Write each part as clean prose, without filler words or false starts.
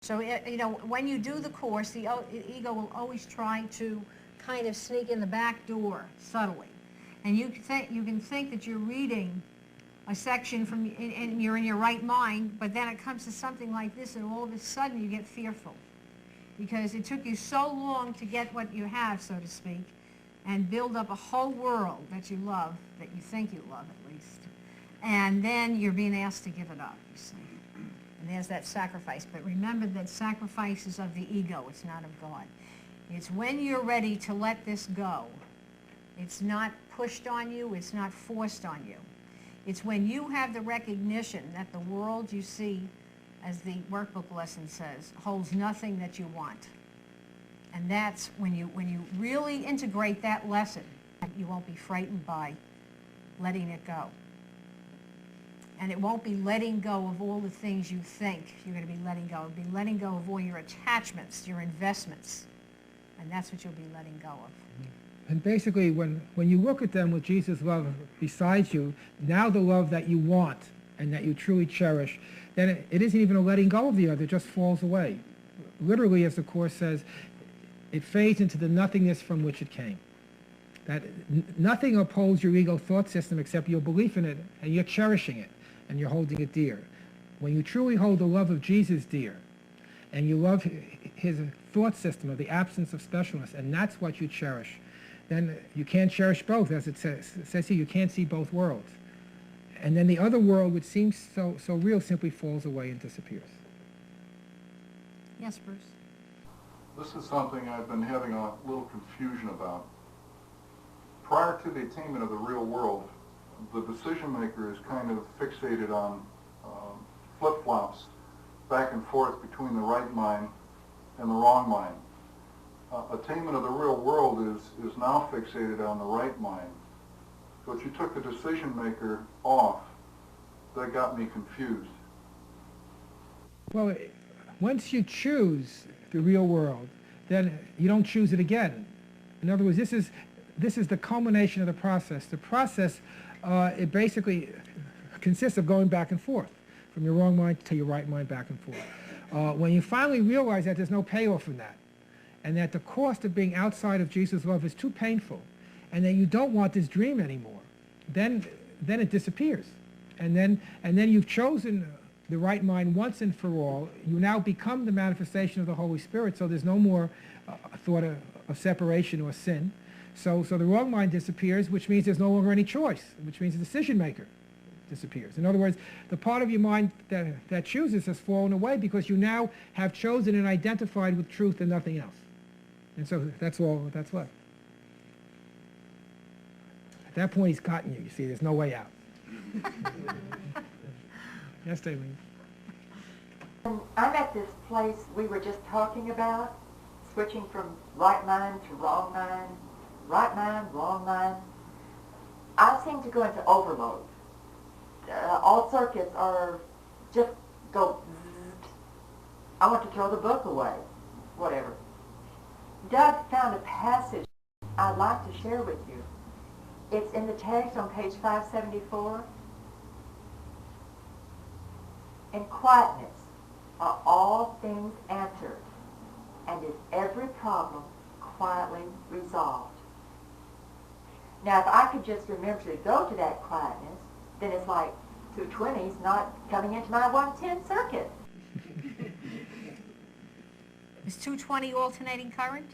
So, you know, when you do the course, the ego will always try to kind of sneak in the back door subtly. And you can think that you're reading a section from, and you're in your right mind, but then it comes to something like this, and all of a sudden you get fearful. Because it took you so long to get what you have, so to speak, and build up a whole world that you love, that you think you love at least. And then you're being asked to give it up, you see. And there's that sacrifice. But remember that sacrifice is of the ego, it's not of God. It's when you're ready to let this go. It's not pushed on you, it's not forced on you. It's when you have the recognition that the world you see, as the workbook lesson says, holds nothing that you want. And that's when you really integrate that lesson, you won't be frightened by letting it go. And it won't be letting go of all the things you think you're going to be letting go. It'll be letting go of all your attachments, your investments. And that's what you'll be letting go of. And basically, when you look at them with Jesus' love beside you, now the love that you want and that you truly cherish, then it isn't even a letting go of the other, it just falls away. Literally, as the Course says, it fades into the nothingness from which it came. That nothing upholds your ego thought system except your belief in it, and you're cherishing it, and you're holding it dear. When you truly hold the love of Jesus dear, and you love his thought system of the absence of specialness, and that's what you cherish, then you can't cherish both, as it says here, you can't see both worlds. And then the other world, which seems so real, simply falls away and disappears. Yes, Bruce? This is something I've been having a little confusion about. Prior to the attainment of the real world, the decision maker is kind of fixated on flip-flops back and forth between the right mind and the wrong mind. Attainment of the real world is now fixated on the right mind. So if you took the decision maker off, that got me confused. Well, once you choose the real world, then you don't choose it again. In other words, this is the culmination of the process. The process, it basically consists of going back and forth, from your wrong mind to your right mind, back and forth. When you finally realize that there's no payoff in that, and that the cost of being outside of Jesus' love is too painful, and that you don't want this dream anymore, then it disappears. And then you've chosen the right mind once and for all. You now become the manifestation of the Holy Spirit, so there's no more thought of separation or sin. So the wrong mind disappears, which means there's no longer any choice, which means the decision maker disappears. In other words, the part of your mind that chooses has fallen away because you now have chosen and identified with truth and nothing else. And so that's left. At that point, he's gotten you. You see, there's no way out. Yes, David. I'm at this place we were just talking about, switching from right mind to wrong mind, right mind, wrong mind. I seem to go into overload. All circuits are just go zzz. I want to throw the book away, whatever. Doug found a passage I'd like to share with you. It's in the text on page 574. In quietness are all things answered, and is every problem quietly resolved. Now, if I could just remember to go to that quietness, then it's like 220's not coming into my 110 circuit. Is 220 alternating current?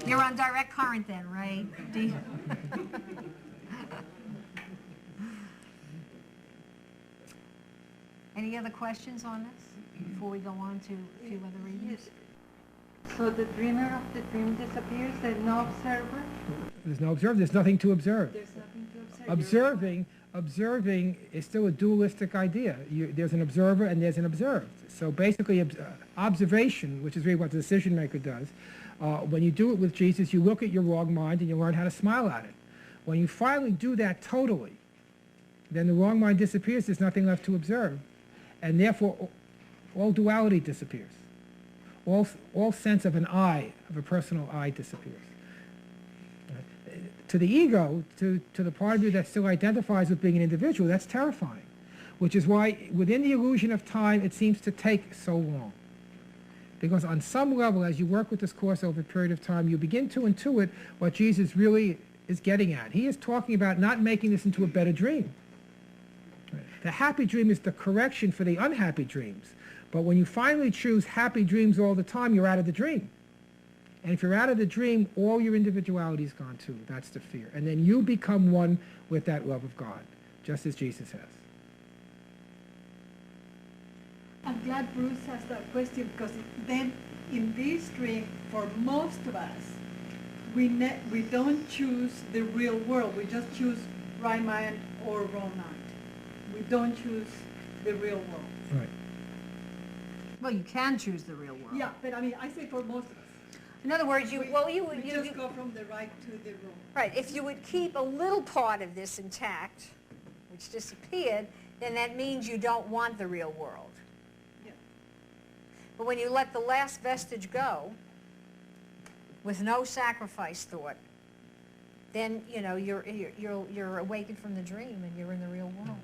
You're on direct current then, right? Any other questions on this before we go on to a few other readings? So the dreamer of the dream disappears, there's no observer? There's no observer, there's nothing to observe. There's nothing to observe. Observing is still a dualistic idea. There's an observer and there's an observed. So basically, observation, which is really what the decision maker does, when you do it with Jesus, you look at your wrong mind and you learn how to smile at it. When you finally do that totally, then the wrong mind disappears, there's nothing left to observe. And therefore, all duality disappears. All sense of an I, of a personal I, disappears. to the ego, to the part of you that still identifies with being an individual, that's terrifying. Which is why within the illusion of time, it seems to take so long. Because on some level, as you work with this course over a period of time, you begin to intuit what Jesus really is getting at. He is talking about not making this into a better dream. The happy dream is the correction for the unhappy dreams. But when you finally choose happy dreams all the time, you're out of the dream. And if you're out of the dream, all your individuality is gone too. That's the fear. And then you become one with that love of God, just as Jesus has. I'm glad Bruce asked that question, because then in this dream, for most of us, we don't choose the real world. We just choose right mind or wrong mind. We don't choose the real world. Right. Well, you can choose the real world. Yeah, but I mean, I say for most of us. In other words, We just go from the right to the wrong. right, if you would keep a little part of this intact, which disappeared, then that means you don't want the real world. Yeah. But when you let the last vestige go, with no sacrifice thought, then, you know, you're awakened from the dream and you're in the real world.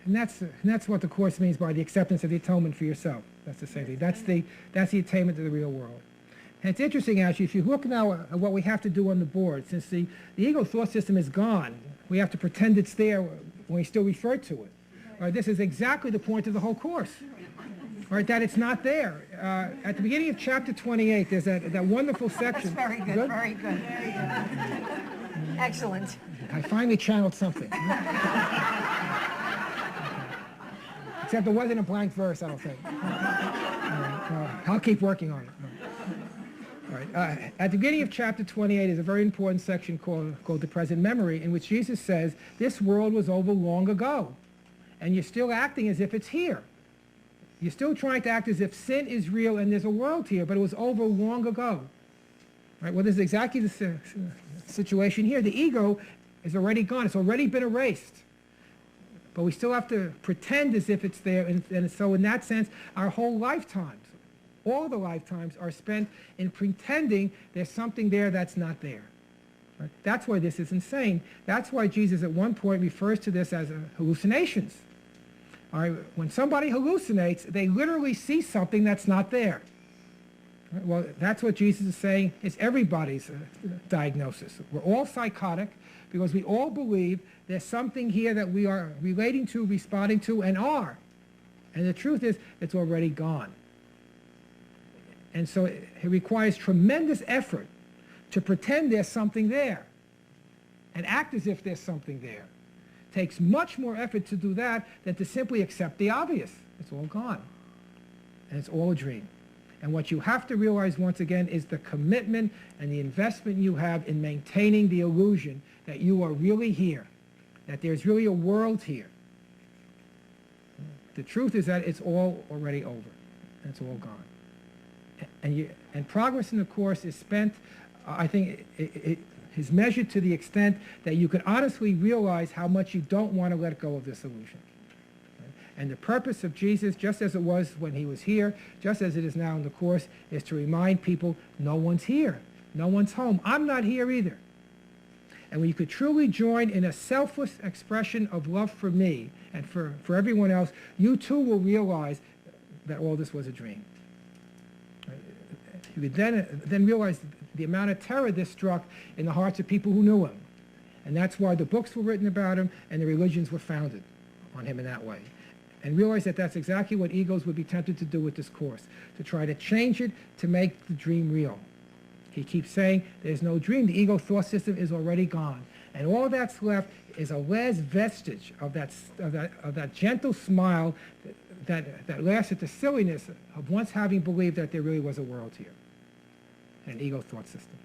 And that's what the Course means by the acceptance of the atonement for yourself. That's the same thing. That's the attainment to the real world. And it's interesting, actually, if you look now at what we have to do on the board, since the ego thought system is gone, we have to pretend it's there when we still refer to it. Right, this is exactly the point of the whole Course. Right, that it's not there. At the beginning of chapter 28, there's that wonderful section. That's very good, very good. Excellent. I finally channeled something. Except it wasn't a blank verse, I don't think. I'll keep working on it. All right. At the beginning of chapter 28 is a very important section called the present memory, in which Jesus says, this world was over long ago, and you're still acting as if it's here. You're still trying to act as if sin is real and there's a world here, but it was over long ago. Right? Well, this is exactly the situation here. The ego is already gone. It's already been erased. But we still have to pretend as if it's there. And so in that sense, our whole lifetimes, all the lifetimes, are spent in pretending there's something there that's not there. Right? That's why this is insane. That's why Jesus at one point refers to this as hallucinations. All right, when somebody hallucinates, they literally see something that's not there. Right, well, that's what Jesus is saying is everybody's diagnosis. We're all psychotic because we all believe there's something here that we are relating to, responding to, and are. And the truth is, it's already gone. And so it requires tremendous effort to pretend there's something there and act as if there's something there. Takes much more effort to do that than to simply accept the obvious. It's all gone. And it's all a dream. And what you have to realize once again is the commitment and the investment you have in maintaining the illusion that you are really here, that there's really a world here. The truth is that it's all already over, and it's all gone. And progress in the Course is spent, I think, it is measured to the extent that you can honestly realize how much you don't want to let go of this illusion. And the purpose of Jesus, just as it was when he was here, just as it is now in the Course, is to remind people no one's here, no one's home. I'm not here either. And when you could truly join in a selfless expression of love for me and for everyone else, you too will realize that all this was a dream. You could then realize the amount of terror this struck in the hearts of people who knew him. And that's why the books were written about him and the religions were founded on him in that way. And realize that that's exactly what egos would be tempted to do with this Course, to try to change it to make the dream real. He keeps saying there's no dream. The ego thought system is already gone. And all that's left is a last vestige of that gentle smile that laughs at the silliness of once having believed that there really was a world here. An ego thought system.